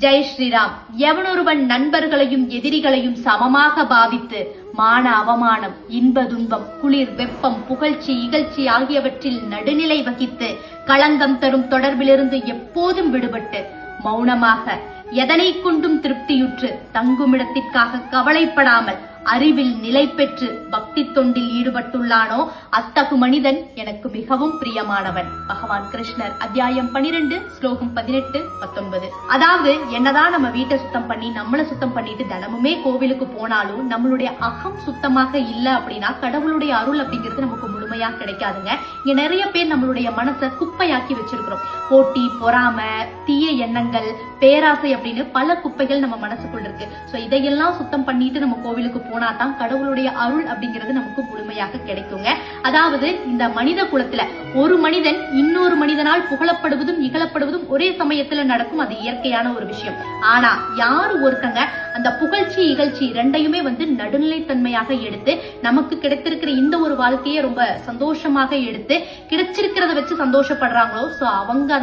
ஜெய் ஸ்ரீராம். எவனொருவன் நண்பர்களையும் எதிரிகளையும் சமமாக பாவித்து மான அவமானம், இன்ப துன்பம், குளிர் வெப்பம், புகழ்ச்சி இகழ்ச்சி ஆகியவற்றில் நடுநிலை வகித்து களங்கம் தரும் தொடர்பிலிருந்து எப்போதும் விடுபட்டு மௌனமாக எதனை கொண்டும் திருப்தியுற்று தங்குமிடத்திற்காக கவலைப்படாமல் அறிவில் நிலை பெற்று பக்தி தொண்டில் ஈடுபட்டுள்ளானோ அத்தகு மனிதன் எனக்கு மிகவும் பிரியமானவன். பகவான் கிருஷ்ணர், அத்தியாயம் 12, ஸ்லோகம் 18, 19. அதாவது, என்னதான் நம்ம வீட்டை சுத்தம் பண்ணி நம்மளை சுத்தம் பண்ணிட்டு தினமுமே கோவிலுக்கு போனாலும் நம்மளுடைய அகம் சுத்தமாக இல்ல அப்படின்னா கடவுளுடைய அருள் அப்படிங்கிறது நமக்கு முழுமையா கிடைக்காதுங்க. இங்க நிறைய பேர் நம்மளுடைய மனசை குப்பையாக்கி வச்சிருக்கிறோம். போட்டி, பொறாம, தீய எண்ணங்கள், பேராசை அப்படின்னு பல குப்பைகள் நம்ம மனசுக்குள்ள இருக்கு. சோ இதையெல்லாம் சுத்தம் பண்ணிட்டு நம்ம கோவிலுக்கு போனாதான் கடவுளுடைய அருள் அப்படிங்கிறது நமக்கு முழுமையாக கிடைக்குங்க. அதாவது, இந்த மனித குலத்துல ஒரு மனிதன் இன்னொரு மனிதனால் புகழப்படுவதும் இகழப்படுவதும் ஒரே சமயத்துல நடக்கும். அது இயற்கையான ஒரு விஷயம். ஆனா யாரு ஒருத்தங்க அந்த புகழ்ச்சி இகழ்ச்சி ரெண்டையுமே நடுநிலைத்தன்மையாக எடுத்து நமக்கு கிடைத்திருக்கிற இந்த ஒரு வாழ்க்கையை ரொம்ப சந்தோஷமாக எடுத்து கிடைச்சிருக்கிறத வச்சு சந்தோஷப்படுறாங்களோ சோ அவங்கதான்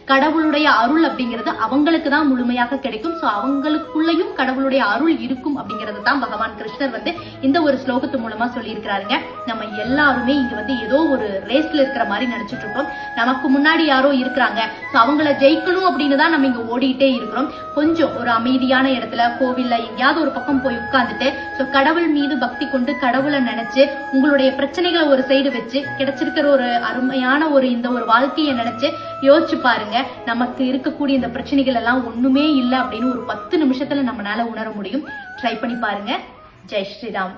கடவுளுடைய அருள் அப்படிங்கிறது அவங்களுக்கு தான் முழுமையாக கிடைக்கும். சோ அவங்களுக்குள்ளயும் கடவுளுடைய அருள் இருக்கும் அப்படிங்கறது தான் பகவான் கிருஷ்ணர் இந்த ஒரு ஸ்லோகத்து மூலமா சொல்லி இருக்கிறாருங்க. நம்ம எல்லாருமே இங்க ஏதோ ஒரு ரேஸ்ல இருக்கிற மாதிரி நினைச்சிட்டு இருக்கோம். நமக்கு முன்னாடி யாரோ இருக்கிறாங்க, சோ அவங்கள ஜெயிக்கணும் அப்படின்னு தான் நம்ம இங்க ஓடிட்டே இருக்கிறோம். கொஞ்சம் ஒரு அமைதியான இடத்துல, கோவில்ல எங்கேயாவது ஒரு பக்கம் போய் உட்கார்ந்துட்டு சோ கடவுள் மீது பக்தி கொண்டு கடவுளை நினைச்சு உங்களுடைய பிரச்சனைகளை ஒரு சைடு வச்சு கிடைச்சிருக்கிற ஒரு அருமையான இந்த ஒரு வாழ்க்கையை நினைச்சு யோசிச்சு பாருங்க. நமக்கு இருக்கக்கூடிய இந்த பிரச்சனைகள் எல்லாம் ஒண்ணுமே இல்லை அப்படின்னு ஒரு 10 நிமிஷத்துல நம்மளால உணர முடியும். ட்ரை பண்ணி பாருங்க. ஜெய் ஸ்ரீராம்.